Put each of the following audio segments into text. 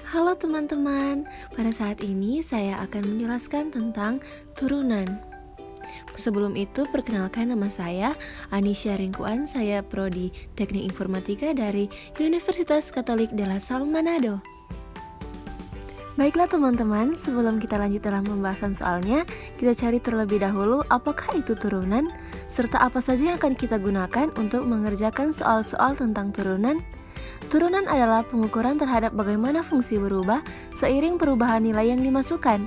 Halo teman-teman, pada saat ini saya akan menjelaskan tentang turunan. Sebelum itu, perkenalkan nama saya Anisha Ringkuan, saya Prodi Teknik Informatika dari Universitas Katolik de la Salle Manado. Baiklah teman-teman, sebelum kita lanjut dalam pembahasan soalnya, kita cari terlebih dahulu apakah itu turunan, serta apa saja yang akan kita gunakan untuk mengerjakan soal-soal tentang turunan. Turunan adalah pengukuran terhadap bagaimana fungsi berubah seiring perubahan nilai yang dimasukkan.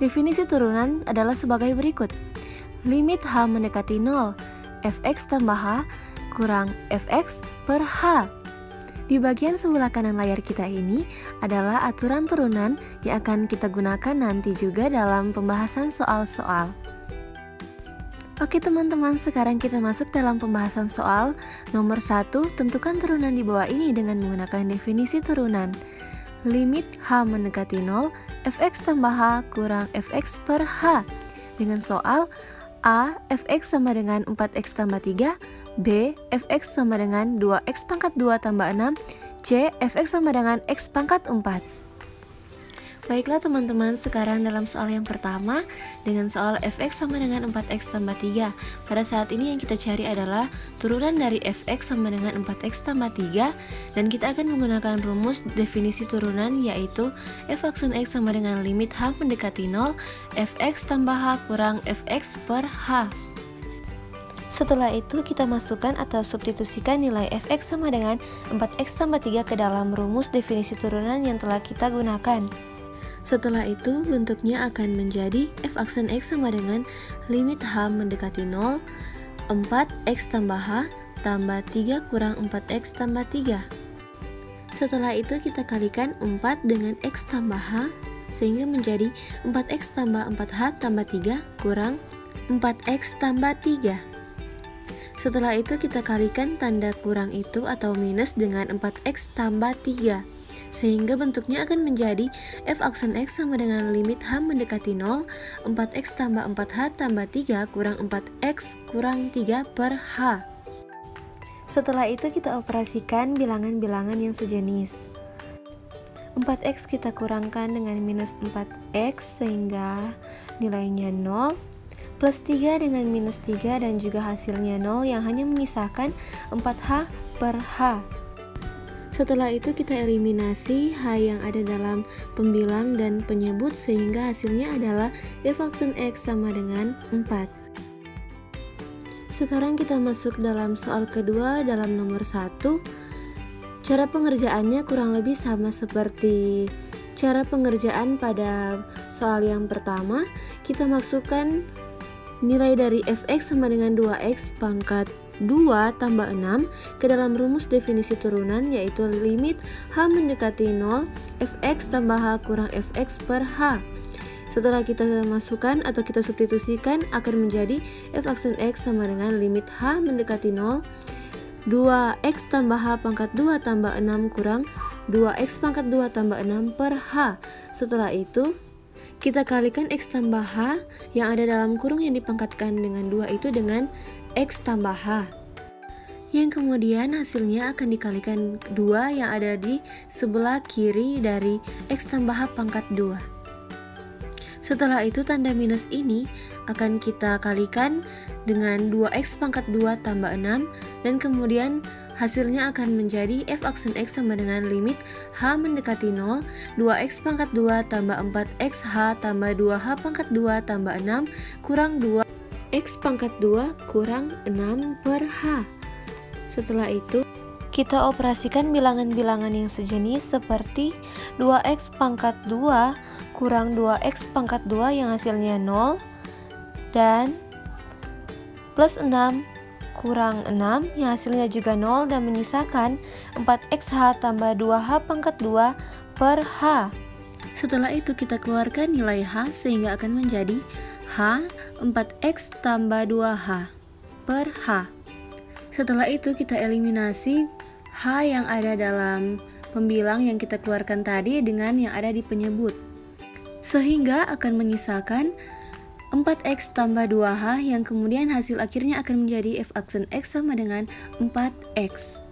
Definisi turunan adalah sebagai berikut. Limit H mendekati 0, fx tambah H kurang fx per H. Di bagian sebelah kanan layar kita ini adalah aturan turunan yang akan kita gunakan nanti juga dalam pembahasan soal-soal. Oke teman-teman, sekarang kita masuk dalam pembahasan soal. Nomor 1, tentukan turunan di bawah ini dengan menggunakan definisi turunan. Limit H mendekati 0, fx tambah H kurang fx per H. Dengan soal A, fx sama dengan 4x tambah 3, B, fx sama dengan 2x pangkat 2 tambah 6, C, fx sama dengan x pangkat 4. Baiklah teman-teman, sekarang dalam soal yang pertama dengan soal fx sama dengan 4x tambah 3. Pada saat ini yang kita cari adalah turunan dari fx sama dengan 4x tambah 3, dan kita akan menggunakan rumus definisi turunan, yaitu f aksen x sama dengan limit h mendekati 0, fx tambah h kurang fx per h. Setelah itu kita masukkan atau substitusikan nilai fx sama dengan 4x tambah 3 ke dalam rumus definisi turunan yang telah kita gunakan. Setelah itu bentuknya akan menjadi f aksen x sama dengan limit h mendekati 0, 4x tambah h tambah 3 kurang 4x tambah 3. Setelah itu kita kalikan 4 dengan x tambah h sehingga menjadi 4x tambah 4h tambah 3 kurang 4x tambah 3. Setelah itu kita kalikan tanda kurang itu atau minus dengan 4x tambah 3, sehingga bentuknya akan menjadi f aksen x sama dengan limit h mendekati 0, 4x tambah 4h tambah 3 kurang 4x kurang 3 per h. Setelah itu kita operasikan bilangan-bilangan yang sejenis. 4x kita kurangkan dengan minus 4x sehingga nilainya 0, plus 3 dengan minus 3 dan juga hasilnya 0 yang hanya menyisakan 4h per h. Setelah itu kita eliminasi h yang ada dalam pembilang dan penyebut sehingga hasilnya adalah f aksen x sama dengan 4. Sekarang kita masuk dalam soal kedua dalam nomor 1. Cara pengerjaannya kurang lebih sama seperti cara pengerjaan pada soal yang pertama. Kita masukkan nilai dari fx sama dengan 2x pangkat 2 tambah 6 ke dalam rumus definisi turunan, yaitu limit h mendekati 0, fx tambah h kurang fx per h. Setelah kita masukkan atau kita substitusikan akan menjadi f aksen x sama dengan limit h mendekati 0, 2x tambah h pangkat 2 tambah 6 kurang 2x pangkat 2 tambah 6 per h. Setelah itu kita kalikan x tambah h yang ada dalam kurung yang dipangkatkan dengan 2 itu dengan x tambah h, yang kemudian hasilnya akan dikalikan 2 yang ada di sebelah kiri dari x tambah h pangkat 2. Setelah itu tanda minus ini akan kita kalikan dengan 2x pangkat 2 tambah 6, dan kemudian hasilnya akan menjadi f aksen x sama dengan limit h mendekati 0, 2x pangkat 2 tambah 4xh tambah 2h pangkat 2 tambah 6 kurang 2x pangkat 2 kurang 6 per h. Setelah itu kita operasikan bilangan-bilangan yang sejenis seperti 2x pangkat 2 kurang 2x pangkat 2 yang hasilnya 0, dan plus 6 kurang 6 yang hasilnya juga 0 dan menyisakan 4xh tambah 2h pangkat 2 per h. Setelah itu kita keluarkan nilai h sehingga akan menjadi h 4x tambah 2h per h. Setelah itu kita eliminasi h yang ada dalam pembilang yang kita keluarkan tadi dengan yang ada di penyebut, sehingga akan menyisakan 4x tambah 2h yang kemudian hasil akhirnya akan menjadi f aksen x sama dengan 4x.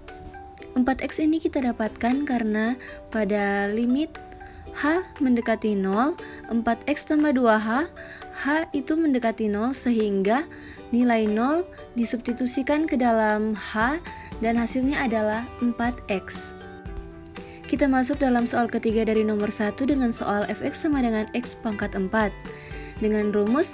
4x ini kita dapatkan karena pada limit H mendekati 0, 4X tambah 2H, H itu mendekati 0 sehingga nilai 0 disubstitusikan ke dalam H dan hasilnya adalah 4X. Kita masuk dalam soal ketiga dari nomor 1 dengan soal fx sama dengan x pangkat 4. Dengan rumus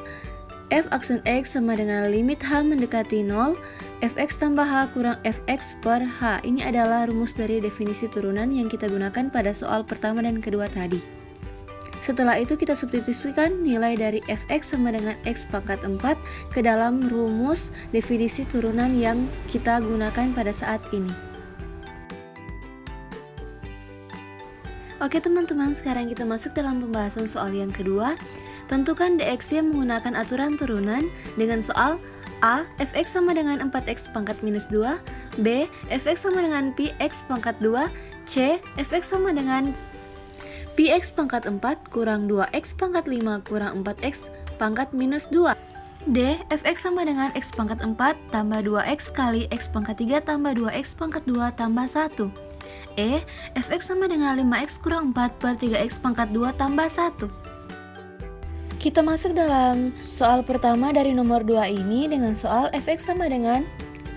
f aksen x sama dengan limit h mendekati 0, fx tambah h kurang fx per h. Ini adalah rumus dari definisi turunan yang kita gunakan pada soal pertama dan kedua tadi. Setelah itu kita substitusikan nilai dari fx sama dengan x pangkat 4 ke dalam rumus definisi turunan yang kita gunakan pada saat ini. Oke teman-teman, sekarang kita masuk dalam pembahasan soal yang kedua. Tentukan dx-nya menggunakan aturan turunan dengan soal A. Fx sama dengan 4x pangkat minus 2, B. Fx sama dengan px pangkat 2, C. Fx sama dengan px pangkat 4 kurang 2x pangkat 5 kurang 4x pangkat minus 2, D. Fx sama dengan x pangkat 4 tambah 2x kali x pangkat 3 tambah 2x pangkat 2 tambah 1, E. Fx sama dengan 5x kurang 4 per 3x pangkat 2 tambah 1. Kita masuk dalam soal pertama dari nomor 2 ini dengan soal fx sama dengan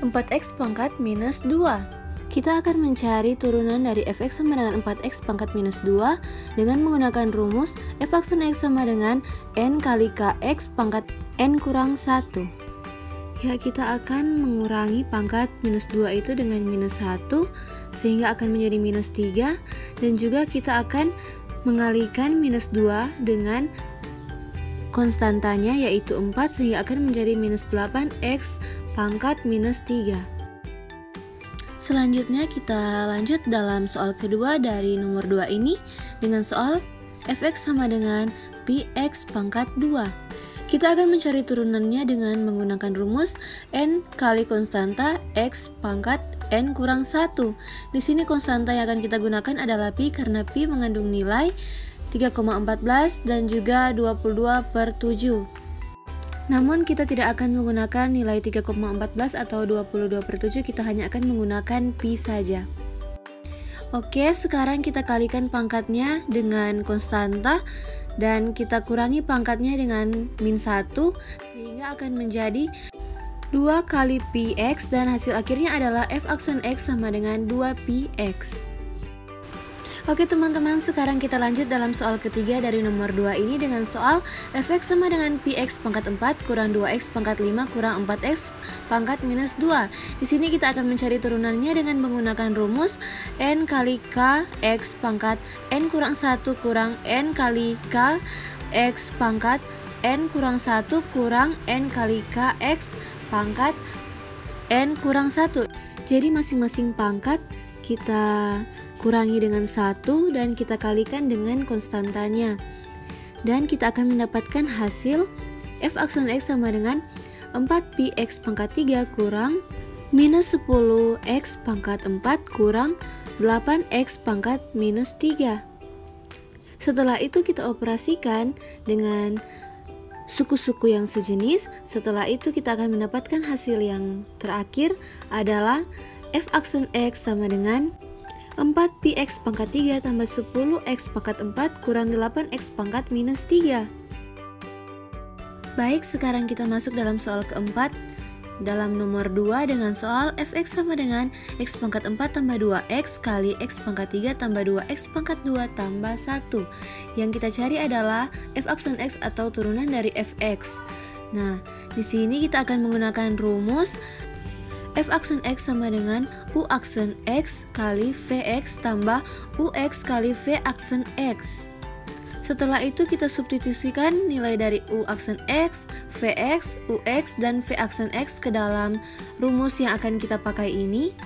4x pangkat minus 2. Kita akan mencari turunan dari fx sama dengan 4x pangkat minus 2 dengan menggunakan rumus f aksen x sama dengan n kali kx pangkat n kurang 1. Ya, kita akan mengurangi pangkat minus 2 itu dengan minus 1 sehingga akan menjadi minus 3, dan juga kita akan mengalikan minus 2 dengan konstantanya yaitu 4 sehingga akan menjadi minus 8x pangkat minus 3. Selanjutnya kita lanjut dalam soal kedua dari nomor 2 ini dengan soal fx sama dengan px pangkat 2. Kita akan mencari turunannya dengan menggunakan rumus n kali konstanta x pangkat n kurang 1. Di sini konstanta yang akan kita gunakan adalah pi karena pi mengandung nilai 3,14 dan juga 22 per 7. Namun kita tidak akan menggunakan nilai 3,14 atau 22 per 7, kita hanya akan menggunakan pi saja. Oke, sekarang kita kalikan pangkatnya dengan konstanta dan kita kurangi pangkatnya dengan min 1 sehingga akan menjadi 2 kali px dan hasil akhirnya adalah f aksen x sama dengan 2px. Oke teman-teman, sekarang kita lanjut dalam soal ketiga dari nomor 2 ini dengan soal fx sama dengan px pangkat 4 kurang 2x pangkat 5 kurang 4x pangkat minus 2. Di sini kita akan mencari turunannya dengan menggunakan rumus n kali k x pangkat n kurang 1 kurang n kali k x pangkat n kurang 1 kurang n kali k x pangkat n kurang 1. Jadi masing-masing pangkat kita kurangi dengan 1 dan kita kalikan dengan konstantanya. Dan kita akan mendapatkan hasil f aksen x sama dengan 4px pangkat 3 kurang minus 10x pangkat 4 kurang 8x pangkat minus 3. Setelah itu kita operasikan dengan suku-suku yang sejenis. Setelah itu kita akan mendapatkan hasil yang terakhir adalah f aksen x sama dengan 4px pangkat 3 tambah 10x pangkat 4 kurang 8x pangkat minus 3. Baik, sekarang kita masuk dalam soal keempat dalam nomor 2 dengan soal fx sama dengan x pangkat 4 tambah 2x kali x pangkat 3 tambah 2x pangkat 2 tambah 1. Yang kita cari adalah f aksen x atau turunan dari fx. Nah, di sini kita akan menggunakan rumus f aksen x sama dengan u aksen x kali vx tambah ux kali v aksen x. Setelah itu kita substitusikan nilai dari u aksen x, vx, ux, dan v aksen x ke dalam rumus yang akan kita pakai ini.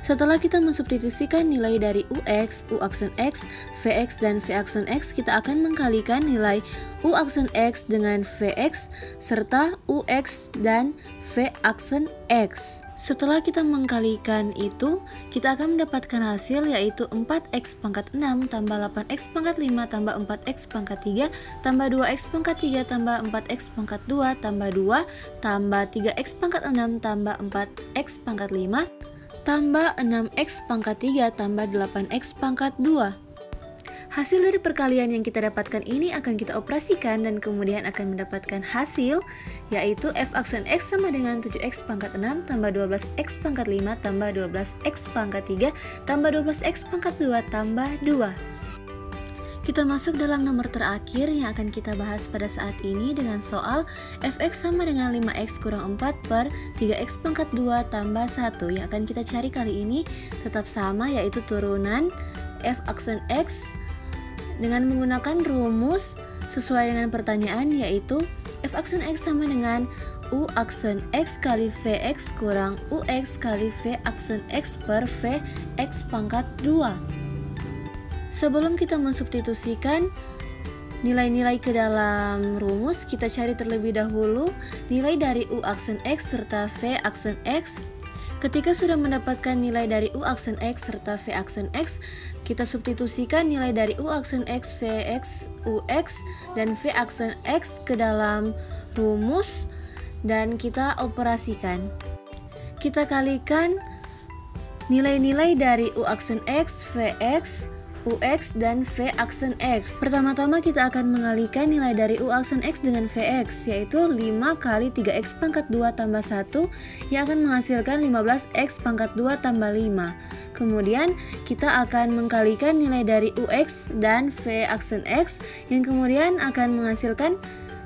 Setelah kita mensubstitusikan nilai dari ux, u aksen x, vx, dan v aksen x, kita akan mengkalikan nilai u aksen x dengan vx serta ux dan v aksen x. Setelah kita mengkalikan itu, kita akan mendapatkan hasil yaitu 4x pangkat 6 tambah 8x pangkat 5 tambah 4x pangkat 3 tambah 2x pangkat 3 tambah 4x pangkat 2 tambah 2 tambah 3x pangkat 6 tambah 4x pangkat 5 tambah 6x pangkat 3 tambah 8x pangkat 2. Hasil dari perkalian yang kita dapatkan ini akan kita operasikan dan kemudian akan mendapatkan hasil, yaitu f aksen x sama dengan 7x pangkat 6 tambah 12x pangkat 5 tambah 12x pangkat 3 tambah 12x pangkat 2 tambah 2. Kita masuk dalam nomor terakhir yang akan kita bahas pada saat ini dengan soal fx sama dengan 5x kurang 4 per 3x pangkat 2 tambah 1. Yang akan kita cari kali ini tetap sama, yaitu turunan f aksen x dengan menggunakan rumus sesuai dengan pertanyaan, yaitu f aksen x sama dengan u aksen x kali vx kurang ux kali v aksen x per vx pangkat 2. Sebelum kita mensubstitusikan nilai-nilai ke dalam rumus, kita cari terlebih dahulu nilai dari u aksen x serta v aksen x. Ketika sudah mendapatkan nilai dari u aksen x serta v aksen x, kita substitusikan nilai dari u aksen x, vx, ux, dan v aksen x ke dalam rumus dan kita operasikan. Kita kalikan nilai-nilai dari u aksen x, vx, ux, dan v aksen x. Pertama-tama kita akan mengalikan nilai dari u aksen x dengan vx, yaitu 5 kali 3x pangkat 2 tambah 1 yang akan menghasilkan 15x pangkat 2 tambah 5. Kemudian kita akan mengkalikan nilai dari ux dan v aksen x yang kemudian akan menghasilkan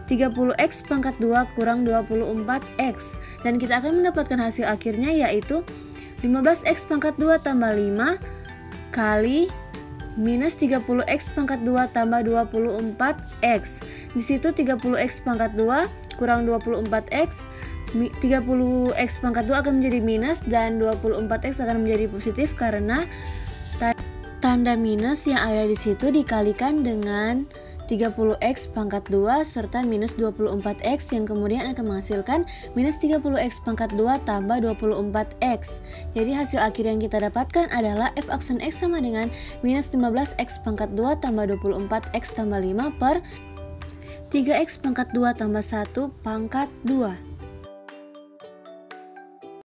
30x pangkat 2 kurang 24x, dan kita akan mendapatkan hasil akhirnya yaitu 15x pangkat 2 tambah 5 kali minus 30x pangkat 2 tambah 24x. Di situ 30x pangkat 2 kurang 24x, 30x pangkat 2 akan menjadi minus dan 24x akan menjadi positif karena tanda minus yang ada di situ dikalikan dengan 30x pangkat 2 serta minus 24x yang kemudian akan menghasilkan minus 30x pangkat 2 tambah 24x. Jadi hasil akhir yang kita dapatkan adalah f aksen x sama dengan minus 15x pangkat 2 tambah 24x tambah 5 per 3x pangkat 2 tambah 1 pangkat 2.